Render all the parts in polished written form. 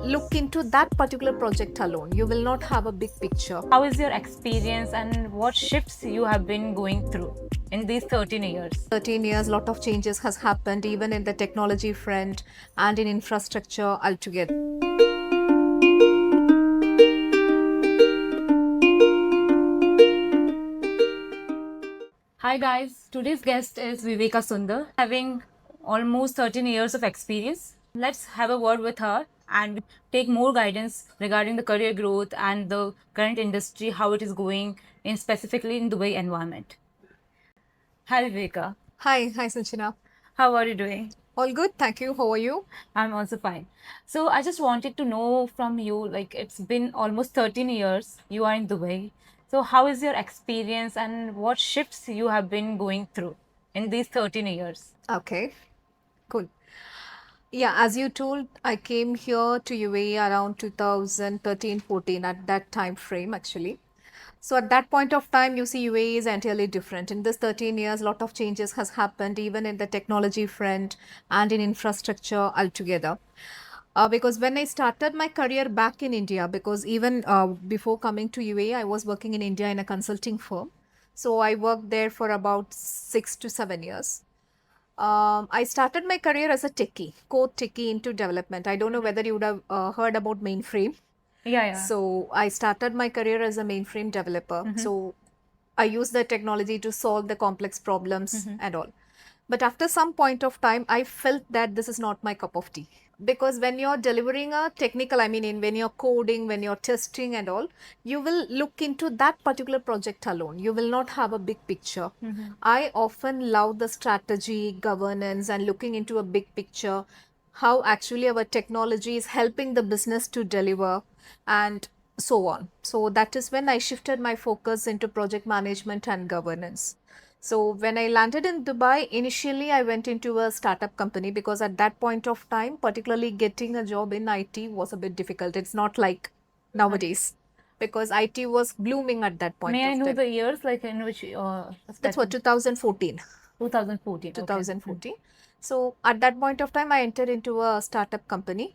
look into that particular project alone. You will not have a big picture. How is your experience and what shifts you have been going through in these 13 years? 13 years, lot of changes has happened even in the technology front and in infrastructure altogether. Hi guys, today's guest is Viveka Sundar, having almost 13 years of experience. Let's have a word with her and take more guidance regarding the career growth and the current industry, how it is going in specifically in Dubai environment. Hi Viveka, Hi Sanchina. how are you doing? All good, thank you. How are you? I'm also fine. So I just wanted to know from you, like it's been almost 13 years you are in Dubai. So how is your experience and what shifts you have been going through in these 13 years? Okay, cool. Yeah, as you told, I came here to UAE around 2013-14 at that time frame actually. So at that point of time, you see UAE is entirely different. In this 13 years, a lot of changes has happened even in the technology front and in infrastructure altogether. Because when I started my career back in India, because even before coming to UAE, I was working in India in a consulting firm. So I worked there for about 6 to 7 years. I started my career as a techie, core techie into development. I don't know whether you would have heard about mainframe. Yeah. So I started my career as a mainframe developer. So I use the technology to solve the complex problems and all. But after some point of time, I felt that this is not my cup of tea. Because when you're delivering a technical, I mean, when you're coding, when you're testing and all, you will look into that particular project alone. You will not have a big picture. I often love the strategy, governance, and looking into a big picture, how actually our technology is helping the business to deliver and so on. So that is when I shifted my focus into project management and governance. So when I landed in Dubai, initially I went into a startup company because at that point of time, particularly getting a job in IT was a bit difficult. It's not like nowadays because IT was blooming at that point May I of know time. the years like in which That's what 2014. 2014. Okay. 2014. So at that point of time, I entered into a startup company.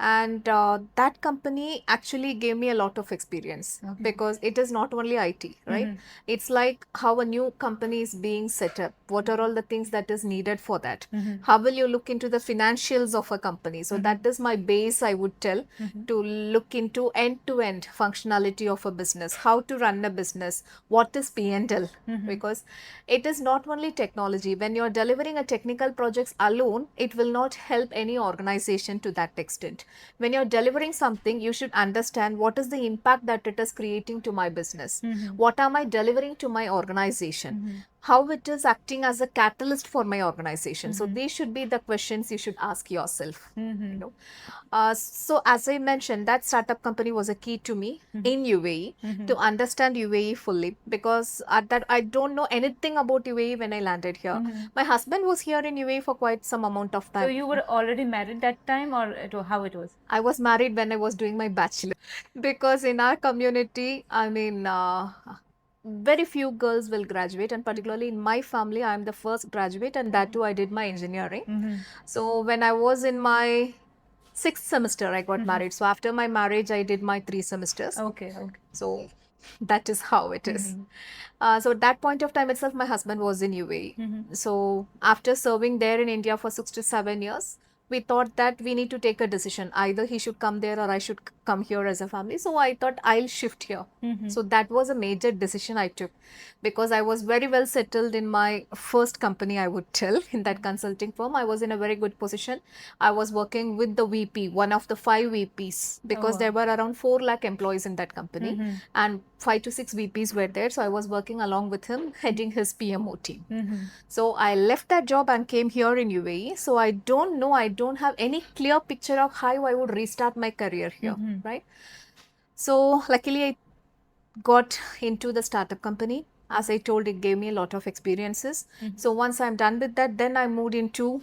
And that company actually gave me a lot of experience because it is not only IT, right? It's like how a new company is being set up. What are all the things that is needed for that? How will you look into the financials of a company? So that is my base, I would tell, to look into end-to-end functionality of a business, how to run a business, what is P&L, because it is not only technology. When you're delivering a technical projects alone, it will not help any organization to that extent. When you're delivering something, you should understand what is the impact that it is creating to my business. What am I delivering to my organization? How it is acting as a catalyst for my organization. So these should be the questions you should ask yourself. So as I mentioned, that startup company was a key to me in UAE to understand UAE fully because at that I don't know anything about UAE when I landed here. My husband was here in UAE for quite some amount of time. So you were already married that time, or how it was? I was married when I was doing my bachelor because in our community, I mean, very few girls will graduate, and particularly in my family, I am the first graduate, and that too I did my engineering. So when I was in my sixth semester, I got married. So after my marriage, I did my 3 semesters. Okay. So that is how it is. So at that point of time itself, my husband was in UAE. So after serving there in India for 6 to 7 years, we thought that we need to take a decision. Either he should come there or I should come here as a family. So I thought I'll shift here. So that was a major decision I took because I was very well settled in my first company, I would tell, in that consulting firm. I was in a very good position. I was working with the VP, one of the 5 VPs, because there were around 4 lakh employees in that company and 5 to 6 VPs were there. So I was working along with him, heading his PMO team. So I left that job and came here in UAE. So I don't know, I don't have any clear picture of how I would restart my career here, right? So luckily I got into the startup company. As I told, it gave me a lot of experiences. So once I'm done with that, then I moved into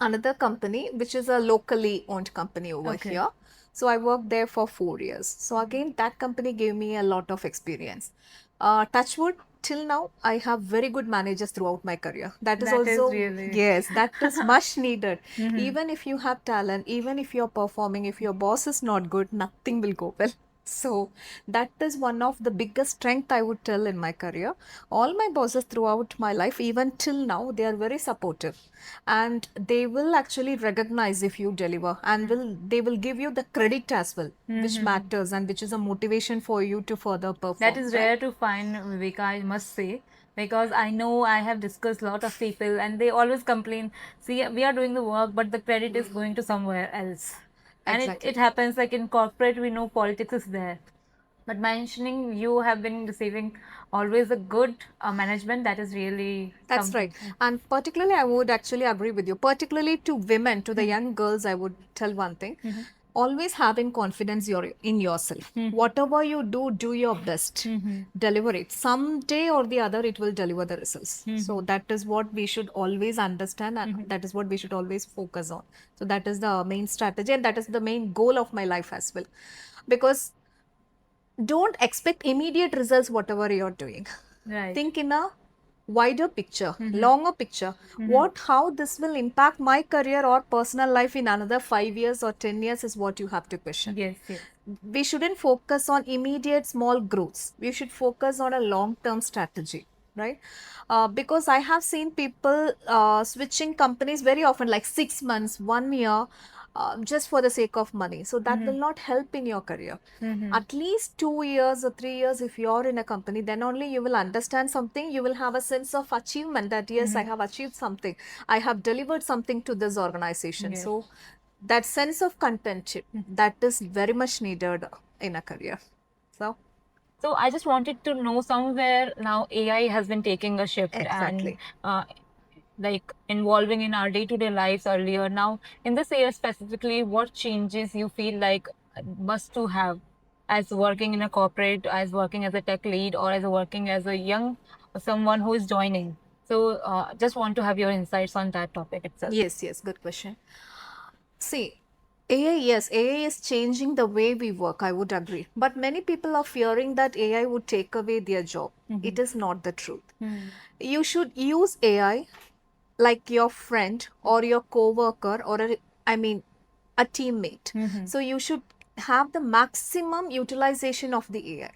another company, which is a locally owned company over here. So I worked there for 4 years. So again, that company gave me a lot of experience. Touchwood, till now, I have very good managers throughout my career. That is That is also, really. yes, that is much needed. Even if you have talent, even if you're performing, if your boss is not good, nothing will go well. So that is one of the biggest strength I would tell in my career. All my bosses throughout my life, even till now, they are very supportive, and they will actually recognize if you deliver, and they will give you the credit as well, which matters and which is a motivation for you to further perform. That is right? rare to find, Viveka, I must say, because I know I have discussed a lot of people and they always complain, see, we are doing the work, but the credit is going to somewhere else. And Exactly. it happens like in corporate, we know politics is there. But mentioning you have been receiving always a good management, that is really That's something. right. And particularly, I would actually agree with you. Particularly to women, to the young girls, I would tell one thing. Always having confidence in yourself. Whatever you do, do your best. Deliver it. Someday or the other, it will deliver the results. So that is what we should always understand, and that is what we should always focus on. So that is the main strategy, and that is the main goal of my life as well. Because don't expect immediate results whatever you're doing. Right. Think in a wider picture, longer picture. How this will impact my career or personal life in another 5 years or 10 years is what you have to question. Yes, yes. We shouldn't focus on immediate small growths. We should focus on a long term strategy, right? Because I have seen people switching companies very often, like 6 months, 1 year, just for the sake of money. So that will not help in your career. At least 2 years or 3 years, if you're in a company, then only you will understand something. You will have a sense of achievement that yes, I have achieved something. I have delivered something to this organization. Yes. So that sense of contentship, that is very much needed in a career. So I just wanted to know, somewhere now AI has been taking a shift exactly. and like involving in our day-to-day lives earlier. Now, in this area specifically, what changes you feel like must to have as working in a corporate, as working as a tech lead, or as working as a young someone who is joining? So, just want to have your insights on that topic itself. Yes, good question. See, AI, yes, AI is changing the way we work, I would agree. But many people are fearing that AI would take away their job. It is not the truth. You should use AI like your friend or your coworker or a teammate. So you should have the maximum utilization of the AI.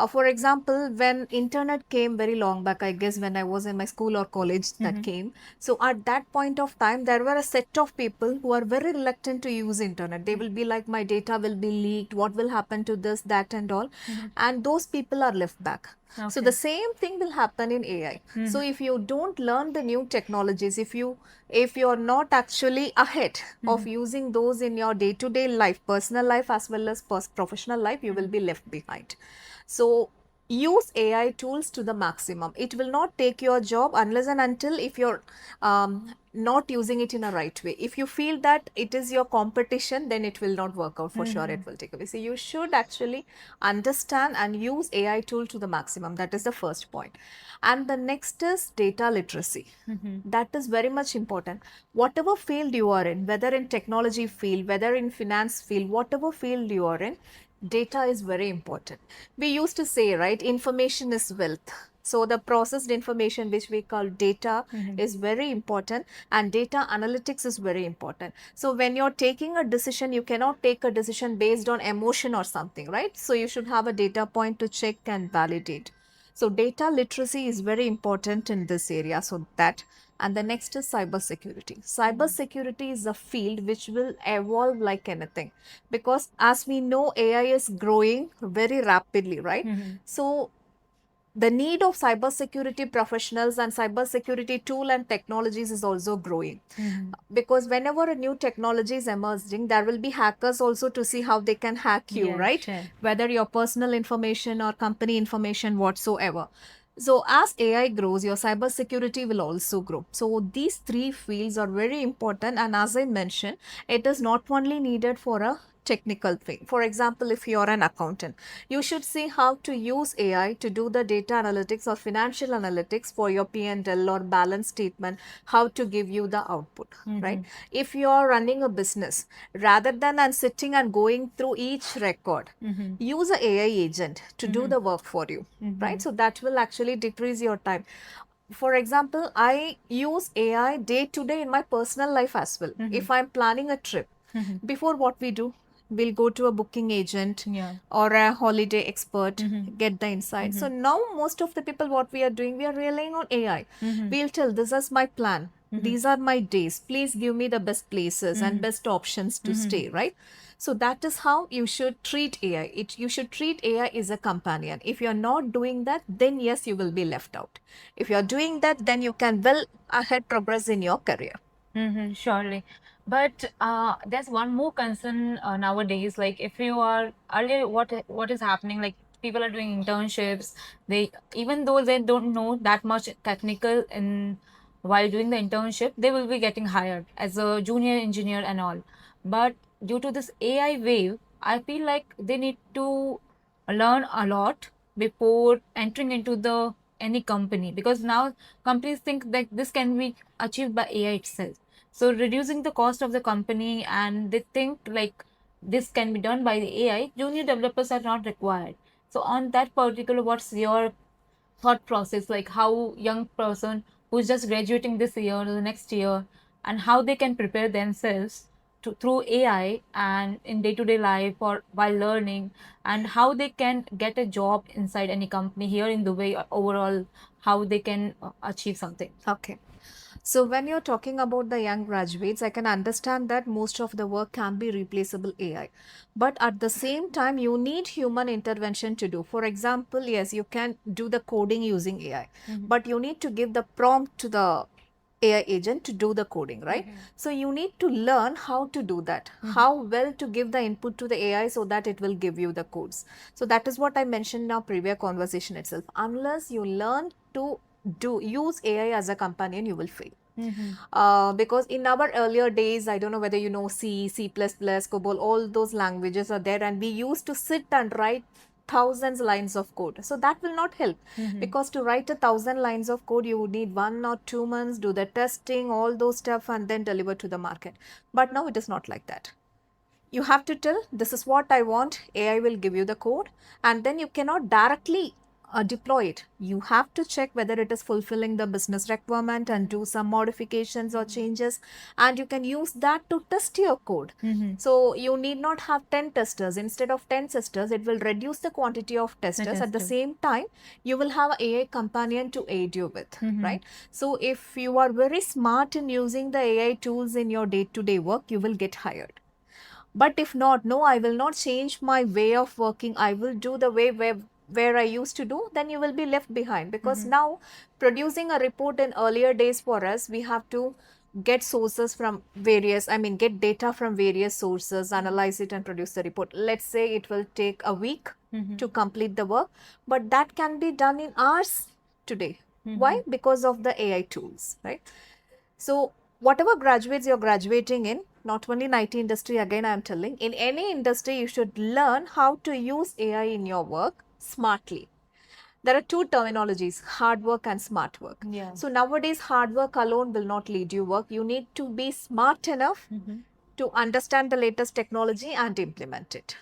For example, when internet came very long back, I guess when I was in my school or college, that came. So at that point of time, there were a set of people who are very reluctant to use internet. They will be like, my data will be leaked. What will happen to this, that, and all? And those people are left back. So the same thing will happen in AI. So if you don't learn the new technologies, if you're not actually ahead of using those in your day-to-day life, personal life as well as professional life, you will be left behind. So use AI tools to the maximum. It will not take your job unless and until if you're not using it in a right way. If you feel that it is your competition, then it will not work out for sure. It will take away. So you should actually understand and use AI tool to the maximum. That is the first point. And the next is data literacy. That is very much important. Whatever field you are in, whether in technology field, whether in finance field, whatever field you are in, data is very important. We used to say, right, information is wealth. So the processed information, which we call data, is very important, and data analytics is very important. So when you're taking a decision, you cannot take a decision based on emotion or something, right? So you should have a data point to check and validate. So data literacy is very important in this area. So that, and the next is cybersecurity. Cybersecurity is a field which will evolve like anything, because as we know, AI is growing very rapidly, right? So the need of cybersecurity professionals and cybersecurity tool and technologies is also growing, because whenever a new technology is emerging, there will be hackers also to see how they can hack you, Yes, right? sure. Whether your personal information or company information whatsoever. So as AI grows, your cybersecurity will also grow. So these three fields are very important, and as I mentioned, it is not only needed for a technical thing. For example, if you're an accountant, you should see how to use AI to do the data analytics or financial analytics for your P&L or balance statement, how to give you the output, right? If you're running a business, rather than sitting and going through each record, use a AI agent to do the work for you, right? So that will actually decrease your time. For example, I use AI day to day in my personal life as well. If I'm planning a trip, before what we do, we'll go to a booking agent or a holiday expert, get the insight. So now most of the people, what we are doing, we are relying on AI. We'll tell, this is my plan. These are my days. Please give me the best places and best options to stay, right? So that is how you should treat AI. You should treat AI as a companion. If you're not doing that, then yes, you will be left out. If you're doing that, then you can well ahead progress in your career. Surely. But there's one more concern nowadays. Like if you are earlier, what is happening? Like people are doing internships. They, even though they don't know that much technical in while doing the internship, they will be getting hired as a junior engineer and all. But due to this AI wave, I feel like they need to learn a lot before entering into the any company, because now companies think that this can be achieved by AI itself. So reducing the cost of the company, and they think like this can be done by the AI. Junior developers are not required. So on that particular, what's your thought process, like how young person who's just graduating this year or the next year, and how they can prepare themselves to, through AI and in day-to-day life or while learning, and how they can get a job inside any company here in Dubai, or overall how they can achieve something. Okay. So when you're talking about the young graduates, I can understand that most of the work can be replaceable AI. But at the same time, you need human intervention to do. For example, yes, you can do the coding using AI, but you need to give the prompt to the AI agent to do the coding, right? So you need to learn how to do that, how well to give the input to the AI so that it will give you the codes. So that is what I mentioned in our previous conversation itself. Unless you learn to use AI as a companion, you will fail. Because in our earlier days, I don't know whether you know C, C++, COBOL, all those languages are there, and we used to sit and write thousands lines of code. So that will not help, because to write 1,000 lines of code, you would need 1 or 2 months, do the testing, all those stuff, and then deliver to the market. But now it is not like that. You have to tell, this is what I want, AI will give you the code, and then you cannot directly deploy it. You have to check whether it is fulfilling the business requirement and do some modifications or changes, and you can use that to test your code. So you need not have 10 testers. Instead of 10 testers, it will reduce the quantity of testers. At the same time, you will have an AI companion to aid you with, right? So if you are very smart in using the AI tools in your day-to-day work, you will get hired. But if not, no, I will not change my way of working. I will do the way where I used to do, then you will be left behind. Because now producing a report in earlier days for us, we have to get sources from various, get data from various sources, analyze it and produce the report. Let's say it will take a week to complete the work, but that can be done in hours today. Why? Because of the AI tools, right? So whatever graduates you're graduating in, not only in IT industry, again I am telling, in any industry you should learn how to use AI in your work smartly. There are two terminologies, hard work and smart work. So nowadays hard work alone will not lead you work. You need to be smart enough to understand the latest technology and implement it.